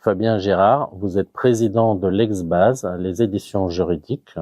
Fabien Gérard, vous êtes président de l'Exbase, les éditions juridiques.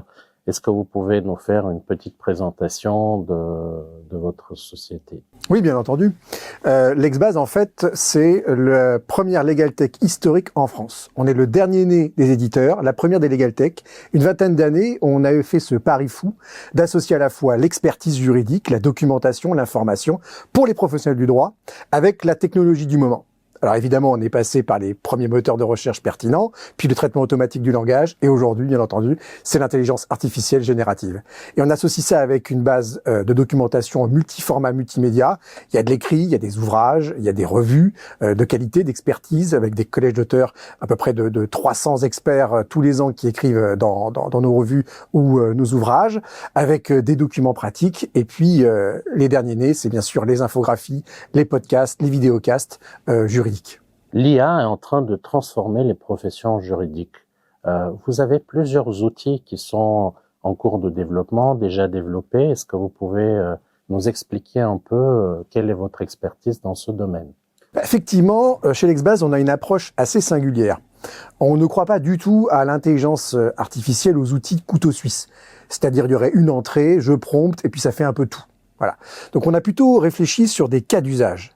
Est-ce que vous pouvez nous faire une petite présentation de votre société? Oui, bien entendu. L'Exbase, en fait, c'est la première Legal Tech historique en France. On est le dernier né des éditeurs, la première des Legal Tech. Une vingtaine d'années, on a fait ce pari fou d'associer à la fois l'expertise juridique, la documentation, l'information pour les professionnels du droit avec la technologie du moment. Alors évidemment, on est passé par les premiers moteurs de recherche pertinents, puis le traitement automatique du langage, et aujourd'hui, bien entendu, c'est l'intelligence artificielle générative. Et on associe ça avec une base de documentation multiformat, multimédia. Il y a de l'écrit, il y a des ouvrages, il y a des revues de qualité, d'expertise, avec des collèges d'auteurs, à peu près de 300 experts tous les ans qui écrivent dans nos revues ou nos ouvrages, avec des documents pratiques. Et puis, les derniers nés, c'est bien sûr les infographies, les podcasts, les vidéocasts juridiques. L'IA est en train de transformer les professions juridiques. Vous avez plusieurs outils qui sont en cours de développement, déjà développés. Est-ce que vous pouvez nous expliquer un peu quelle est votre expertise dans ce domaine? Effectivement, chez l'Exbase, on a une approche assez singulière. On ne croit pas du tout à l'intelligence artificielle, aux outils de couteau suisse. C'est-à-dire, il y aurait une entrée, je prompte, et puis ça fait un peu tout. Voilà. Donc on a plutôt réfléchi sur des cas d'usage.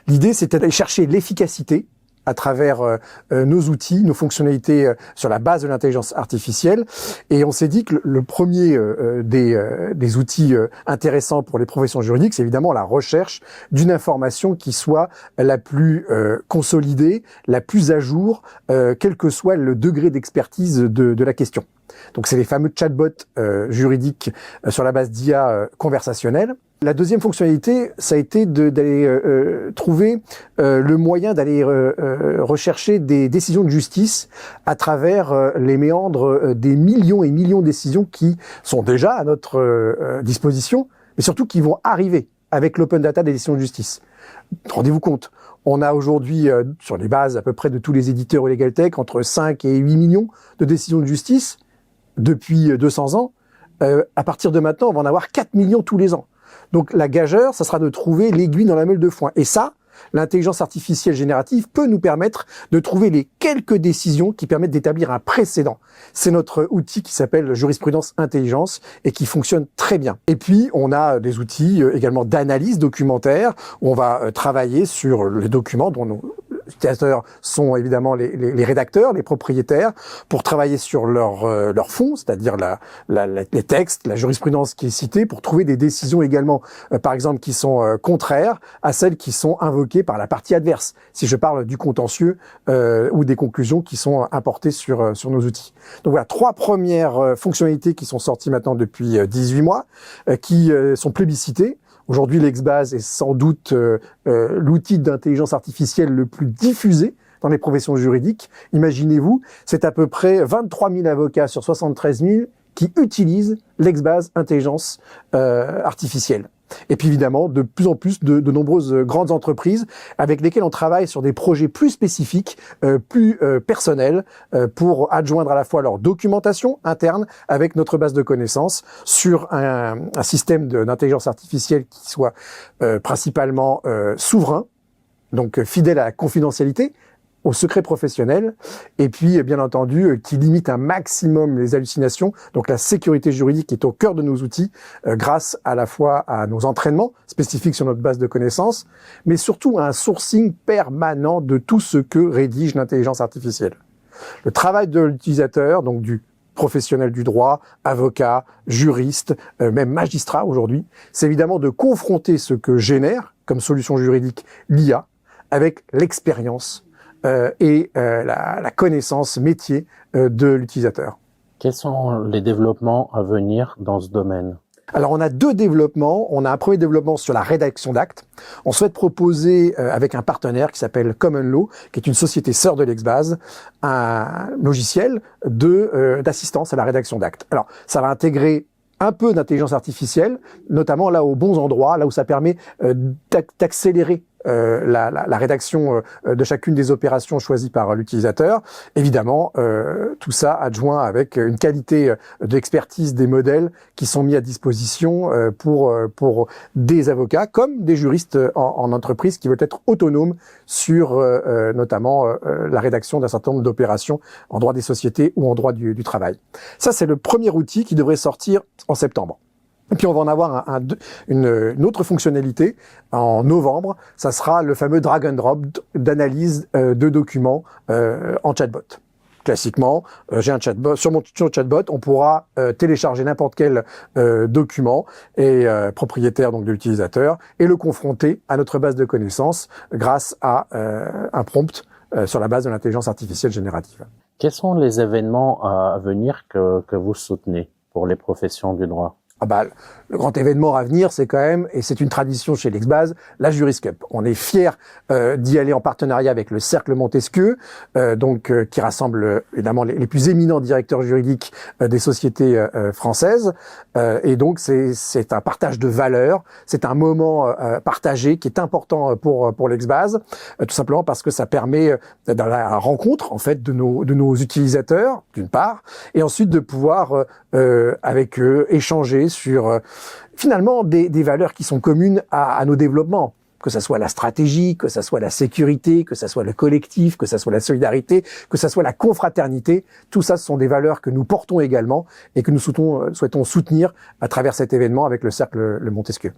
L'idée, c'était d'aller chercher l'efficacité à travers nos outils, nos fonctionnalités sur la base de l'intelligence artificielle. Et on s'est dit que le premier des outils intéressants pour les professions juridiques, c'est évidemment la recherche d'une information qui soit la plus consolidée, la plus à jour, quel que soit le degré d'expertise de la question. Donc c'est les fameux chatbots juridiques sur la base d'IA conversationnelle. La deuxième fonctionnalité, ça a été d'aller trouver le moyen d'aller rechercher des décisions de justice à travers les méandres des millions et millions de décisions qui sont déjà à notre disposition, mais surtout qui vont arriver avec l'open data des décisions de justice. Rendez-vous compte, on a aujourd'hui, sur les bases à peu près de tous les éditeurs Legal Tech, entre 5 et 8 millions de décisions de justice depuis 200 ans. À partir de maintenant, on va en avoir 4 millions tous les ans. Donc la gageure, ça sera de trouver l'aiguille dans la meule de foin. Et ça, l'intelligence artificielle générative peut nous permettre de trouver les quelques décisions qui permettent d'établir un précédent. C'est notre outil qui s'appelle Jurisprudence Intelligence et qui fonctionne très bien. Et puis, on a des outils également d'analyse documentaire où on va travailler sur les documents dont nos utilisateurs sont évidemment les rédacteurs, les propriétaires, pour travailler sur leur fond, c'est-à-dire les textes, la jurisprudence qui est citée, pour trouver des décisions également, par exemple, qui sont contraires à celles qui sont invoquées par la partie adverse, si je parle du contentieux ou des conclusions qui sont importées sur nos outils. Donc voilà, 3 premières fonctionnalités qui sont sorties maintenant depuis 18 mois, qui sont plébiscitées. Aujourd'hui, l'Exbase est sans doute l'outil d'intelligence artificielle le plus diffusé dans les professions juridiques. Imaginez-vous, c'est à peu près 23 000 avocats sur 73 000 qui utilisent l'Exbase intelligence artificielle. Et puis évidemment, de plus en plus de nombreuses grandes entreprises avec lesquelles on travaille sur des projets plus spécifiques, plus personnels, pour adjoindre à la fois leur documentation interne avec notre base de connaissances sur un système d'intelligence artificielle qui soit principalement souverain, donc fidèle à la confidentialité, au secret professionnel, et puis bien entendu qui limite un maximum les hallucinations. Donc la sécurité juridique est au cœur de nos outils grâce à la fois à nos entraînements spécifiques sur notre base de connaissances, mais surtout à un sourcing permanent de tout ce que rédige l'intelligence artificielle. Le travail de l'utilisateur, donc du professionnel du droit, avocat, juriste, même magistrat aujourd'hui, c'est évidemment de confronter ce que génère comme solution juridique l'IA avec l'expérience et la connaissance métier de l'utilisateur. Quels sont les développements à venir dans ce domaine? Alors on a 2 développements. On a un premier développement sur la rédaction d'actes. On souhaite proposer avec un partenaire qui s'appelle Common Law, qui est une société sœur de l'Exbase, un logiciel d'assistance à la rédaction d'actes. Alors ça va intégrer un peu d'intelligence artificielle, notamment là aux bons endroits, là où ça permet d'accélérer la rédaction de chacune des opérations choisies par l'utilisateur. Évidemment, tout ça adjoint avec une qualité d'expertise des modèles qui sont mis à disposition pour des avocats comme des juristes en entreprise qui veulent être autonomes sur notamment la rédaction d'un certain nombre d'opérations en droit des sociétés ou en droit du travail. Ça, c'est le premier outil qui devrait sortir en septembre. Et puis on va en avoir une autre fonctionnalité en novembre. Ça sera le fameux drag and drop d'analyse de documents en chatbot. Classiquement, j'ai un chatbot sur mon chatbot, on pourra télécharger n'importe quel document et propriétaire donc de l'utilisateur et le confronter à notre base de connaissances grâce à un prompt sur la base de l'intelligence artificielle générative. Quels sont les événements à venir que vous soutenez pour les professions du droit? Le grand événement à venir, c'est quand même, et c'est une tradition chez l'Exbase, la Juris Cup. On est fiers d'y aller en partenariat avec le Cercle Montesquieu, qui rassemble évidemment les plus éminents directeurs juridiques des sociétés françaises. Et donc c'est un partage de valeurs, c'est un moment partagé qui est important pour l'Exbase, tout simplement parce que ça permet dans la rencontre en fait de nos utilisateurs d'une part, et ensuite de pouvoir avec eux échanger sur finalement des valeurs qui sont communes à nos développements, que ça soit la stratégie, que ça soit la sécurité, que ça soit le collectif, que ça soit la solidarité, que ça soit la confraternité. Tout ça, ce sont des valeurs que nous portons également et que nous souhaitons soutenir à travers cet événement avec le Cercle Montesquieu.